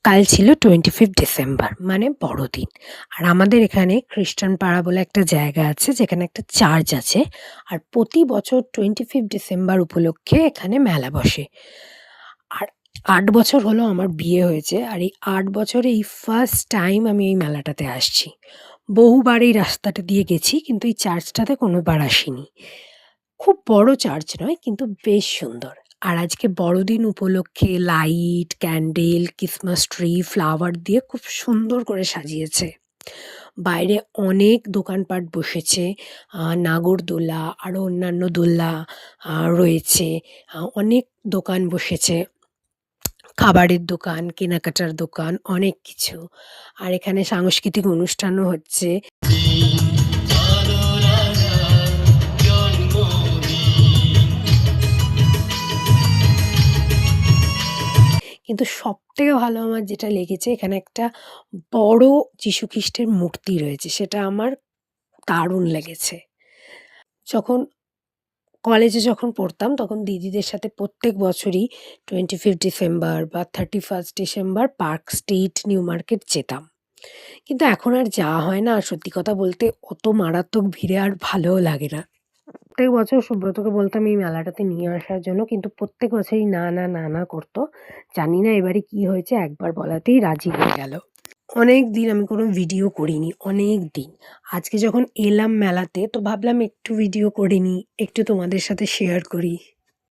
কাল ছিল 25 ডিসেম্বর মানে বড়দিন। আর আমাদের এখানে খ্রিস্টান পাড়া বলে একটা জায়গা আছে যেখানে একটা চার্চ আছে। আর প্রতি বছর 25 ডিসেম্বর উপলক্ষে এখানে মেলা বসে। আর ৮ বছর হলো আমার বিয়ে হয়েছে। আর এই ৮ বছরে এই ফার্স্ট টাইম আমি এই মেলাটাতে আসছি। বহুবার এই রাস্তাটা দিয়ে গেছি কিন্তু এই চার্চটাতে কোনোবার আসিনি। খুব বড় চার্চ নয় কিন্তু বেশ সুন্দর। আর আজকে বড়দিন উপলক্ষে light, candle, Christmas tree, flower দিয়ে খুব সুন্দর করে সাজিয়েছে। বাইরে অনেক দোকানপাট বসেছে। নাগরদোলা আরও অন্যান্য দোলনা রয়েছে। অনেক দোকান বসেছে। খাবারের দোকান, কেনাকাটার দোকান অনেক কিছু। আর এখানে সাংস্কৃতিক অনুষ্ঠানও হচ্ছে। কিন্তু সবথেকে ভালো আমার যেটা লেগেছে এখানে একটা বড় যীশু খ্রিস্টের মূর্তি রয়েছে। সেটা আমার দারুণ লেগেছে। যখন কলেজে যখন পড়তাম তখন দিদিদের সাথে প্রত্যেক বছরই 25 ডিসেম্বর বা 31 December park street, new market যেতাম। কিন্তু এখন আর যাওয়া হয় না। আর সত্যি কথা বলতে অত মারাত্মক ভিড়ে আর ভালোও লাগে না। প্রত্যেক বছর সুব্রতকে বলতাম এই মেলাটাতে নিয়ে আসার জন্য কিন্তু প্রত্যেক বছরই না, না, না, না করত। জানি না এবারে কি হয়েছে একবার বলাতেই রাজি হয়ে গেল। অনেক দিন আমি কোনো ভিডিও করিনি, অনেক দিন। আজকে যখন এলাম মেলাতে তো ভাবলাম একটু ভিডিও করে নিই, একটু তোমাদের সাথে শেয়ার করি।